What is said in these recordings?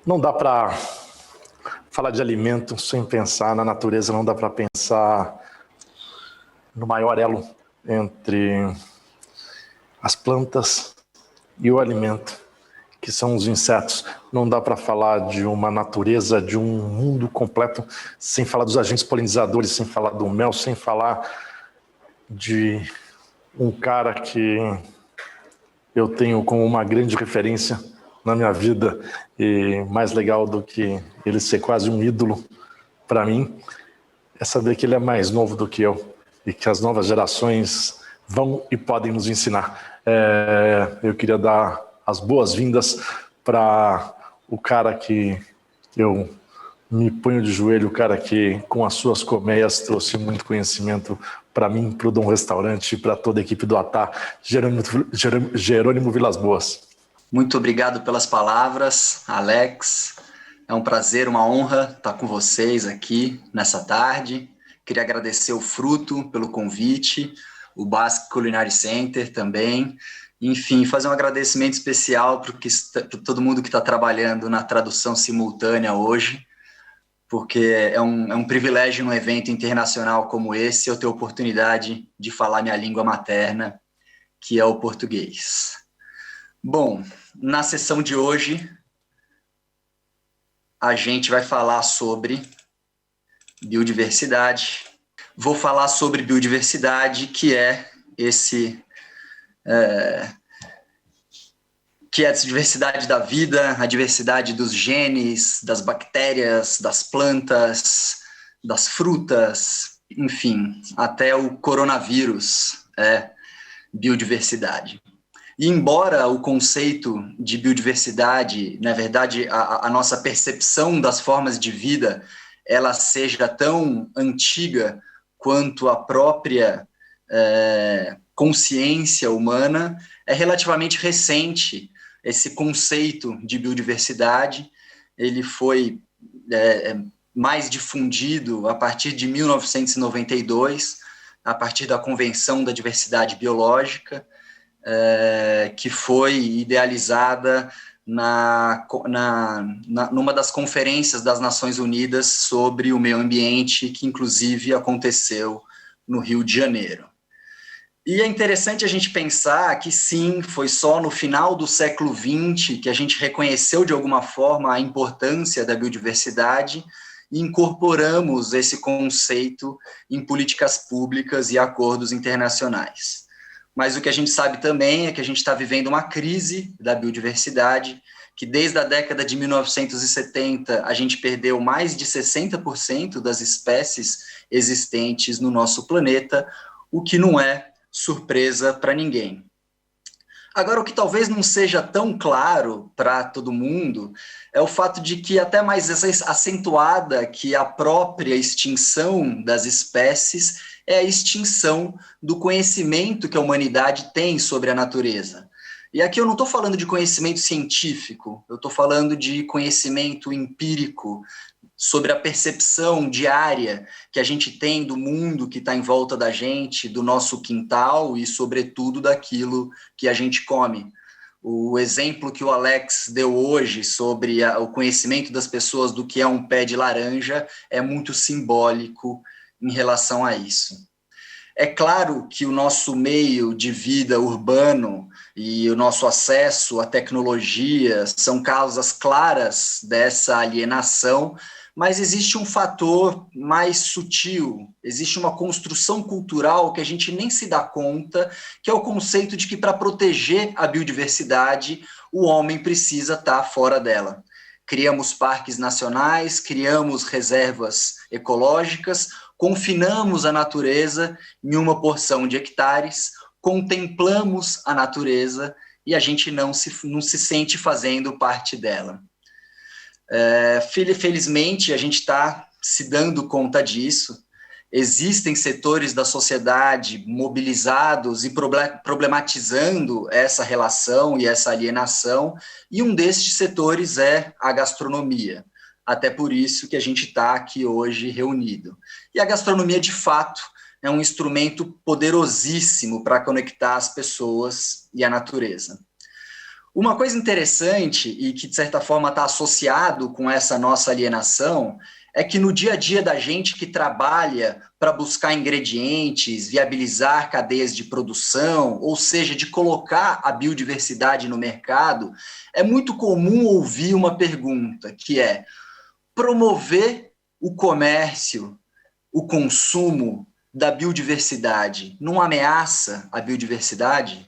Não dá para falar de alimento sem pensar na natureza, não dá para pensar no maior elo entre as plantas e o alimento, que são os insetos. Não dá para falar de uma natureza, de um mundo completo, sem falar dos agentes polinizadores, sem falar do mel, sem falar de um cara que eu tenho como uma grande referência na minha vida, e mais legal do que ele ser quase um ídolo para mim, é saber que ele é mais novo do que eu e que as novas gerações vão e podem nos ensinar. Eu queria dar as boas-vindas para o cara que eu me ponho de joelho, o cara que com as suas colmeias trouxe muito conhecimento para mim, para o Dom Restaurante, para toda a equipe do ATA, Jerônimo Vilas Boas. Muito obrigado pelas palavras, Alex. É um prazer, uma honra estar com vocês aqui nessa tarde. Queria agradecer o Fruto pelo convite, o Basque Culinary Center também. Enfim, fazer um agradecimento especial para todo mundo que está trabalhando na tradução simultânea hoje, porque é um privilégio num evento internacional como esse eu ter a oportunidade de falar minha língua materna, que é o português. Bom, na sessão de hoje, a gente vai falar sobre biodiversidade. Vou falar sobre biodiversidade, que é a diversidade da vida, a diversidade dos genes, das bactérias, das plantas, das frutas, enfim, até o coronavírus é biodiversidade. E embora o conceito de biodiversidade, na verdade, a nossa percepção das formas de vida, ela seja tão antiga quanto a própria consciência humana, é relativamente recente esse conceito de biodiversidade. Ele foi mais difundido a partir de 1992, a partir da Convenção da Diversidade Biológica, que foi idealizada numa das conferências das Nações Unidas sobre o meio ambiente, que inclusive aconteceu no Rio de Janeiro. E é interessante a gente pensar que sim, foi só no final do século XX que a gente reconheceu de alguma forma a importância da biodiversidade e incorporamos esse conceito em políticas públicas e acordos internacionais. Mas o que a gente sabe também é que a gente está vivendo uma crise da biodiversidade, que desde a década de 1970 a gente perdeu mais de 60% das espécies existentes no nosso planeta, o que não é surpresa para ninguém. Agora, o que talvez não seja tão claro para todo mundo é o fato de que, até mais acentuada que a própria extinção das espécies, é a extinção do conhecimento que a humanidade tem sobre a natureza. E aqui eu não estou falando de conhecimento científico, eu estou falando de conhecimento empírico, sobre a percepção diária que a gente tem do mundo que está em volta da gente, do nosso quintal e, sobretudo, daquilo que a gente come. O exemplo que o Alex deu hoje sobre o conhecimento das pessoas do que é um pé de laranja é muito simbólico em relação a isso. É claro que o nosso meio de vida urbano e o nosso acesso à tecnologia são causas claras dessa alienação, mas existe um fator mais sutil, existe uma construção cultural que a gente nem se dá conta, que é o conceito de que para proteger a biodiversidade, o homem precisa estar fora dela. Criamos parques nacionais, criamos reservas ecológicas, confinamos a natureza em uma porção de hectares, contemplamos a natureza e a gente não se sente fazendo parte dela. Felizmente, a gente está se dando conta disso. Existem setores da sociedade mobilizados e problematizando essa relação e essa alienação, e um destes setores é a gastronomia. Até por isso que a gente está aqui hoje reunido. E a gastronomia, de fato, é um instrumento poderosíssimo para conectar as pessoas e a natureza. Uma coisa interessante e que, de certa forma, está associado com essa nossa alienação é que no dia a dia da gente que trabalha para buscar ingredientes, viabilizar cadeias de produção, ou seja, de colocar a biodiversidade no mercado, é muito comum ouvir uma pergunta, que é: promover o comércio, o consumo da biodiversidade não ameaça a biodiversidade?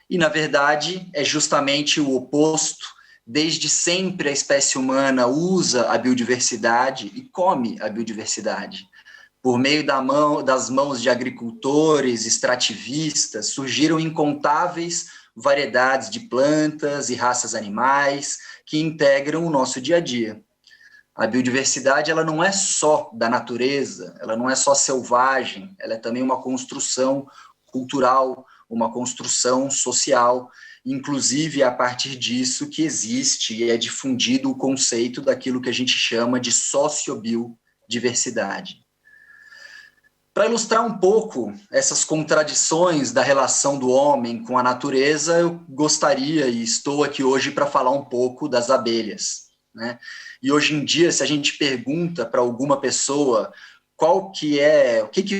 E, na verdade, é justamente o oposto. Desde sempre a espécie humana usa a biodiversidade e come a biodiversidade. Por meio das mãos de agricultores, extrativistas, surgiram incontáveis variedades de plantas e raças animais que integram o nosso dia a dia. A biodiversidade, ela não é só da natureza, ela não é só selvagem, ela é também uma construção cultural, uma construção social, inclusive é a partir disso que existe e é difundido o conceito daquilo que a gente chama de sociobiodiversidade. Para ilustrar um pouco essas contradições da relação do homem com a natureza, eu gostaria e estou aqui hoje para falar um pouco das abelhas, né? E hoje em dia, se a gente pergunta para alguma pessoa o que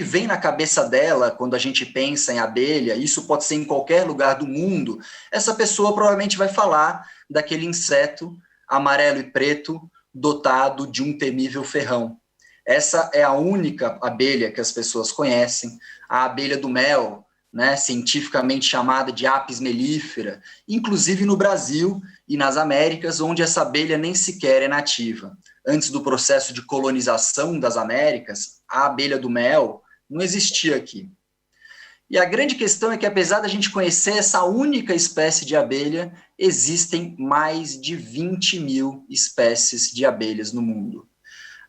vem na cabeça dela quando a gente pensa em abelha, isso pode ser em qualquer lugar do mundo, essa pessoa provavelmente vai falar daquele inseto amarelo e preto dotado de um temível ferrão. Essa é a única abelha que as pessoas conhecem, a abelha do mel, né, cientificamente chamada de Apis mellifera, inclusive no Brasil e nas Américas, onde essa abelha nem sequer é nativa. Antes do processo de colonização das Américas, a abelha do mel não existia aqui. E a grande questão é que, apesar da gente conhecer essa única espécie de abelha, existem mais de 20 mil espécies de abelhas no mundo.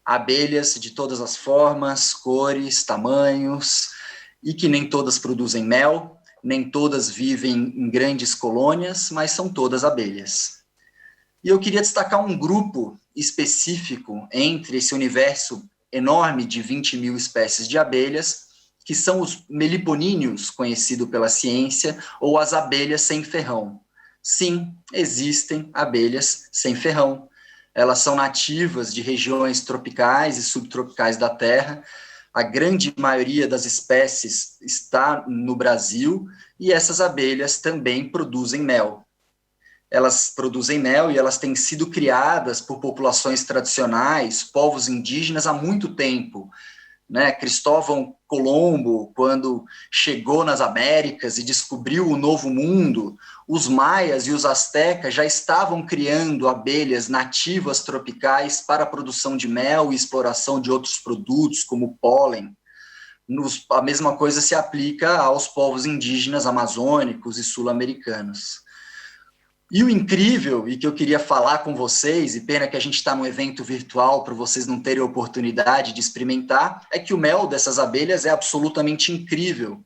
Abelhas de todas as formas, cores, tamanhos, e que nem todas produzem mel, nem todas vivem em grandes colônias, mas são todas abelhas. E eu queria destacar um grupo específico entre esse universo enorme de 20 mil espécies de abelhas, que são os meliponíneos, conhecido pela ciência, ou as abelhas sem ferrão. Sim, existem abelhas sem ferrão. Elas são nativas de regiões tropicais e subtropicais da Terra. A grande maioria das espécies está no Brasil e essas abelhas também produzem mel. Elas produzem mel e elas têm sido criadas por populações tradicionais, povos indígenas, há muito tempo, né? Cristóvão Colombo, quando chegou nas Américas e descobriu o Novo Mundo, os maias e os astecas já estavam criando abelhas nativas tropicais para a produção de mel e exploração de outros produtos, como pólen. A mesma coisa se aplica aos povos indígenas amazônicos e sul-americanos. E o incrível, e que eu queria falar com vocês, e pena que a gente está num evento virtual para vocês não terem a oportunidade de experimentar, é que o mel dessas abelhas é absolutamente incrível.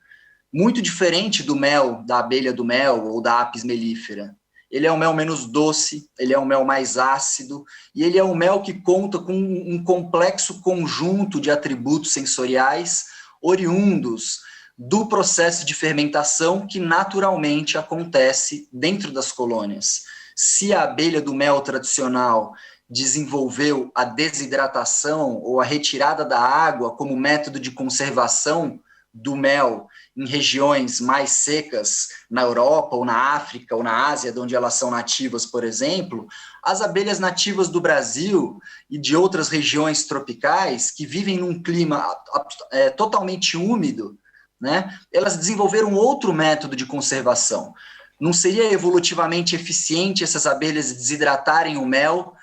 Muito diferente do mel, da abelha do mel ou da Apis mellifera. Ele é um mel menos doce, ele é um mel mais ácido, e ele é um mel que conta com um complexo conjunto de atributos sensoriais oriundos do processo de fermentação que naturalmente acontece dentro das colônias. Se a abelha do mel tradicional desenvolveu a desidratação ou a retirada da água como método de conservação do mel em regiões mais secas, na Europa ou na África ou na Ásia, de onde elas são nativas, por exemplo, as abelhas nativas do Brasil e de outras regiões tropicais, que vivem num clima totalmente úmido, né, elas desenvolveram outro método de conservação. Não seria evolutivamente eficiente essas abelhas desidratarem o mel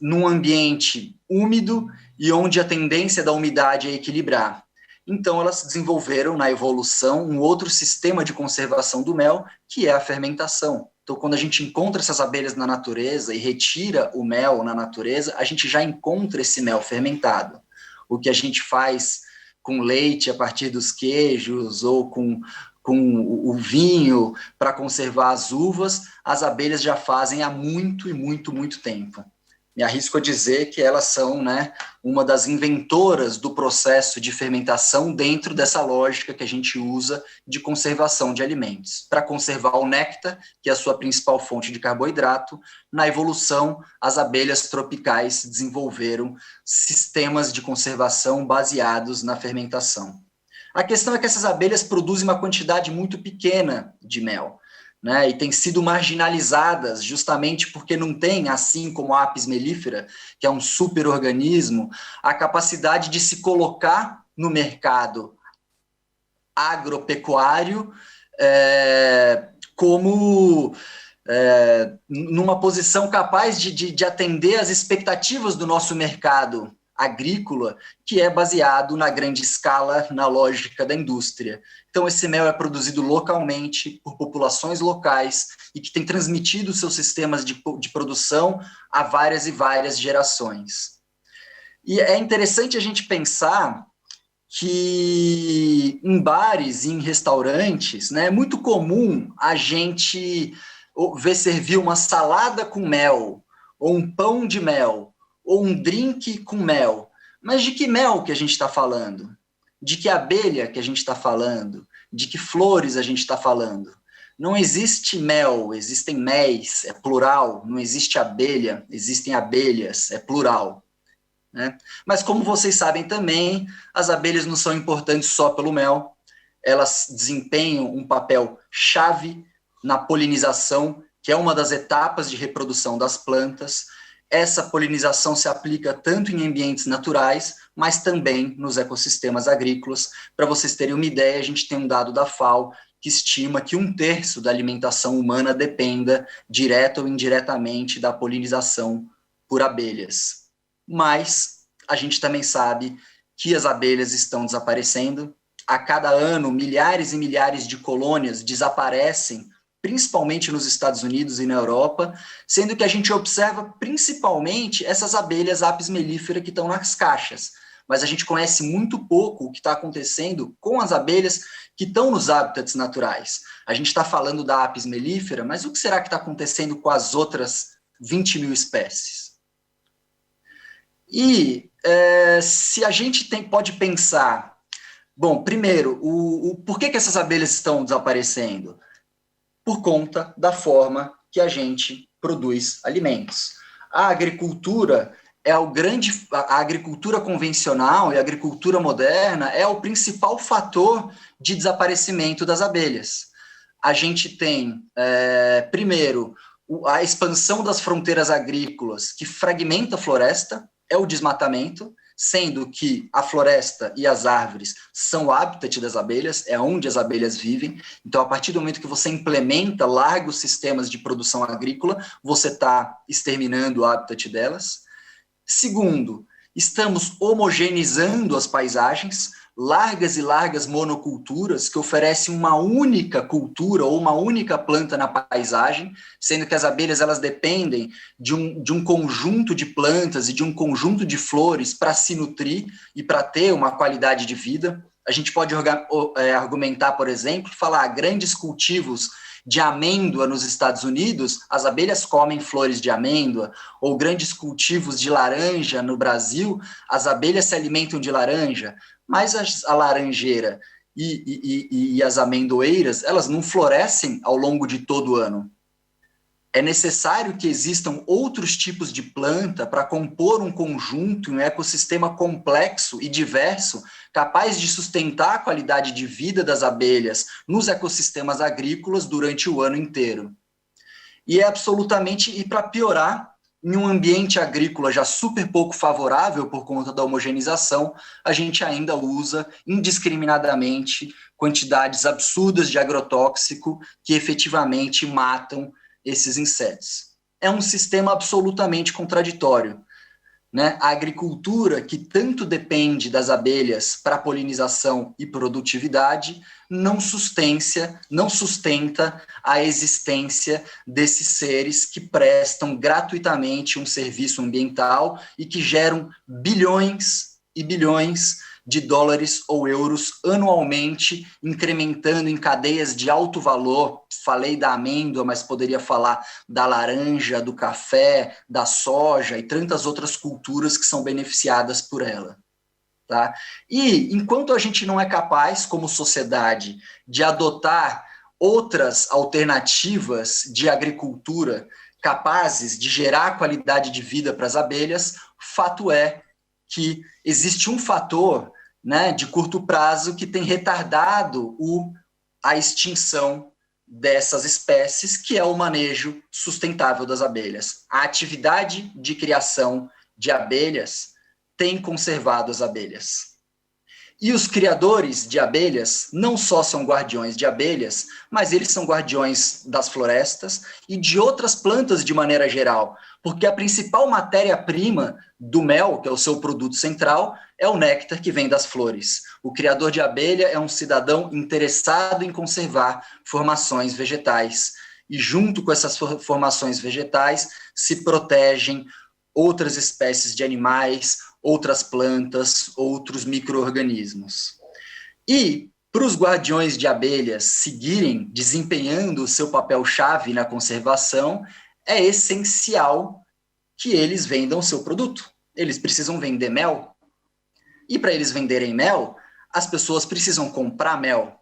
num ambiente úmido e onde a tendência da umidade é equilibrar? Então, elas desenvolveram na evolução um outro sistema de conservação do mel, que é a fermentação. Então, quando a gente encontra essas abelhas na natureza e retira o mel na natureza, a gente já encontra esse mel fermentado. O que a gente faz com leite a partir dos queijos ou com o vinho para conservar as uvas, as abelhas já fazem há muito e muito, muito tempo. Me arrisco a dizer que elas são, né, uma das inventoras do processo de fermentação dentro dessa lógica que a gente usa de conservação de alimentos. Para conservar o néctar, que é a sua principal fonte de carboidrato, na evolução, as abelhas tropicais desenvolveram sistemas de conservação baseados na fermentação. A questão é que essas abelhas produzem uma quantidade muito pequena de mel, né, e têm sido marginalizadas justamente porque não tem, assim como a Apis mellifera, que é um superorganismo, a capacidade de se colocar no mercado agropecuário como numa posição capaz de atender às expectativas do nosso mercado agrícola, que é baseado na grande escala, na lógica da indústria. Então, esse mel é produzido localmente, por populações locais, e que tem transmitido seus sistemas de produção a várias e várias gerações. E é interessante a gente pensar que em bares e em restaurantes, né, é muito comum a gente ver servir uma salada com mel, ou um pão de mel, ou um drink com mel. Mas de que mel que a gente está falando? De que abelha que a gente está falando? De que flores a gente está falando? Não existe mel, existem méis, é plural. Não existe abelha, existem abelhas, é plural. Né? Mas como vocês sabem também, as abelhas não são importantes só pelo mel, elas desempenham um papel chave na polinização, que é uma das etapas de reprodução das plantas. Essa polinização se aplica tanto em ambientes naturais, mas também nos ecossistemas agrícolas. Para vocês terem uma ideia, a gente tem um dado da FAO que estima que 1/3 da alimentação humana dependa, direta ou indiretamente, da polinização por abelhas. Mas a gente também sabe que as abelhas estão desaparecendo. A cada ano, milhares e milhares de colônias desaparecem, principalmente nos Estados Unidos e na Europa, sendo que a gente observa principalmente essas abelhas Apis mellifera que estão nas caixas. Mas a gente conhece muito pouco o que está acontecendo com as abelhas que estão nos hábitats naturais. A gente está falando da Apis mellifera, mas o que será que está acontecendo com as outras 20 mil espécies? E se a gente pode pensar, bom, primeiro, por que essas abelhas estão desaparecendo? Por conta da forma que a gente produz alimentos. A agricultura a agricultura convencional e a agricultura moderna é o principal fator de desaparecimento das abelhas. A gente tem, primeiro, a expansão das fronteiras agrícolas, que fragmenta a floresta, é o desmatamento, sendo que a floresta e as árvores são o habitat das abelhas, é onde as abelhas vivem. Então, a partir do momento que você implementa largos sistemas de produção agrícola, você está exterminando o habitat delas. Segundo, estamos homogeneizando as paisagens, largas e largas monoculturas que oferecem uma única cultura ou uma única planta na paisagem, sendo que as abelhas elas dependem de um conjunto de plantas e de um conjunto de flores para se nutrir e para ter uma qualidade de vida. A gente pode argumentar, por exemplo, falar grandes cultivos de amêndoa nos Estados Unidos, as abelhas comem flores de amêndoa, ou grandes cultivos de laranja no Brasil, as abelhas se alimentam de laranja, mas a laranjeira e as amendoeiras, elas não florescem ao longo de todo o ano. É necessário que existam outros tipos de planta para compor um conjunto, um ecossistema complexo e diverso, capaz de sustentar a qualidade de vida das abelhas nos ecossistemas agrícolas durante o ano inteiro. E para piorar, em um ambiente agrícola já super pouco favorável por conta da homogeneização, a gente ainda usa indiscriminadamente quantidades absurdas de agrotóxico que efetivamente matam esses insetos. É um sistema absolutamente contraditório, né? A agricultura, que tanto depende das abelhas para polinização e produtividade, não sustenta a existência desses seres que prestam gratuitamente um serviço ambiental e que geram bilhões e bilhões de dólares ou euros anualmente, incrementando em cadeias de alto valor. Falei da amêndoa, mas poderia falar da laranja, do café, da soja e tantas outras culturas que são beneficiadas por ela. Tá? E enquanto a gente não é capaz, como sociedade, de adotar outras alternativas de agricultura capazes de gerar qualidade de vida para as abelhas, fato é que existe um fator, né, de curto prazo que tem retardado a extinção dessas espécies, que é o manejo sustentável das abelhas. A atividade de criação de abelhas tem conservado as abelhas. E os criadores de abelhas não só são guardiões de abelhas, mas eles são guardiões das florestas e de outras plantas de maneira geral, porque a principal matéria-prima do mel, que é o seu produto central, é o néctar que vem das flores. O criador de abelha é um cidadão interessado em conservar formações vegetais. E junto com essas formações vegetais se protegem outras espécies de animais, outras plantas, outros micro-organismos. E para os guardiões de abelhas seguirem desempenhando o seu papel-chave na conservação, é essencial que eles vendam o seu produto. Eles precisam vender mel. E para eles venderem mel, as pessoas precisam comprar mel.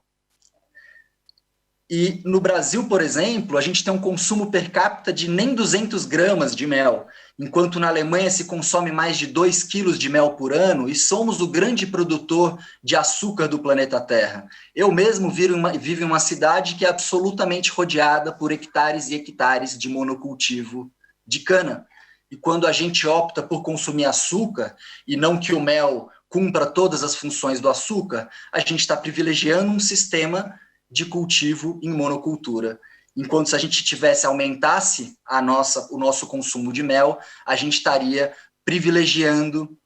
E no Brasil, por exemplo, a gente tem um consumo per capita de nem 200 gramas de mel, enquanto na Alemanha se consome mais de 2 quilos de mel por ano e somos o grande produtor de açúcar do planeta Terra. Eu mesmo vivo em uma cidade que é absolutamente rodeada por hectares e hectares de monocultivo de cana. E quando a gente opta por consumir açúcar, e não que o mel cumpra todas as funções do açúcar, a gente está privilegiando um sistema de cultivo em monocultura. Enquanto se a gente aumentasse o nosso consumo de mel, a gente estaria privilegiando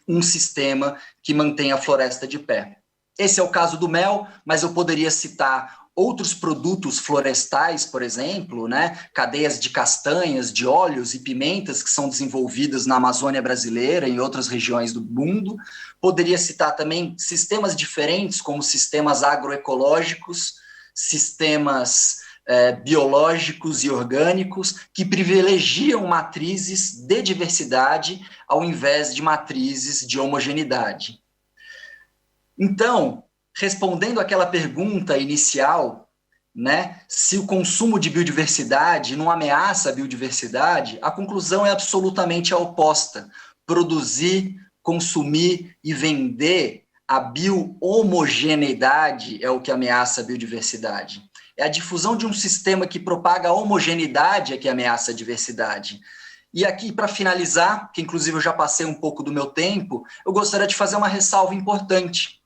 um sistema que mantém a floresta de pé. Esse é o caso do mel, mas eu poderia citar outros produtos florestais, por exemplo, né? Cadeias de castanhas, de óleos e pimentas que são desenvolvidas na Amazônia brasileira e em outras regiões do mundo. Poderia citar também sistemas diferentes, como sistemas agroecológicos, sistemas biológicos e orgânicos, que privilegiam matrizes de diversidade ao invés de matrizes de homogeneidade. Então, respondendo àquela pergunta inicial, né, se o consumo de biodiversidade não ameaça a biodiversidade, a conclusão é absolutamente a oposta. Produzir, consumir e vender a bio-homogeneidade é o que ameaça a biodiversidade. É a difusão de um sistema que propaga a homogeneidade é que ameaça a diversidade. E aqui, para finalizar, que inclusive eu já passei um pouco do meu tempo, eu gostaria de fazer uma ressalva importante,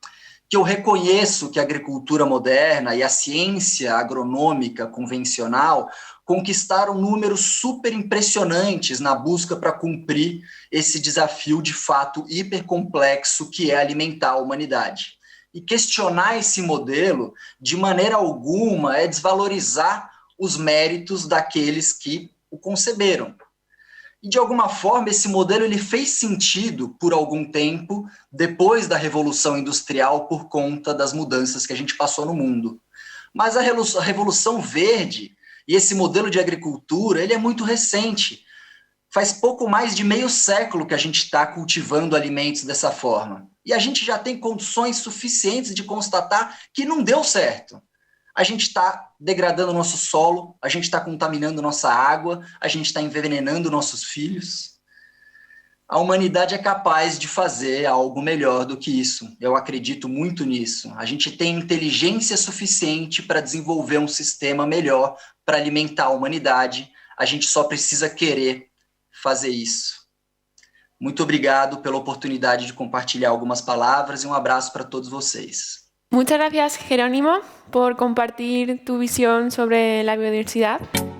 que eu reconheço que a agricultura moderna e a ciência agronômica convencional conquistaram números super impressionantes na busca para cumprir esse desafio de fato hipercomplexo que é alimentar a humanidade. E questionar esse modelo, de maneira alguma, é desvalorizar os méritos daqueles que o conceberam. E, de alguma forma, esse modelo ele fez sentido por algum tempo, depois da Revolução Industrial, por conta das mudanças que a gente passou no mundo. Mas a Revolução Verde e esse modelo de agricultura, ele é muito recente. Faz pouco mais de meio século que a gente está cultivando alimentos dessa forma. E a gente já tem condições suficientes de constatar que não deu certo. A gente está degradando o nosso solo, a gente está contaminando nossa água, a gente está envenenando nossos filhos. A humanidade é capaz de fazer algo melhor do que isso. Eu acredito muito nisso. A gente tem inteligência suficiente para desenvolver um sistema melhor para alimentar a humanidade. A gente só precisa querer fazer isso. Muito obrigado pela oportunidade de compartilhar algumas palavras e um abraço para todos vocês. Muchas gracias, Jerónimo, por compartir tu visión sobre la biodiversidad.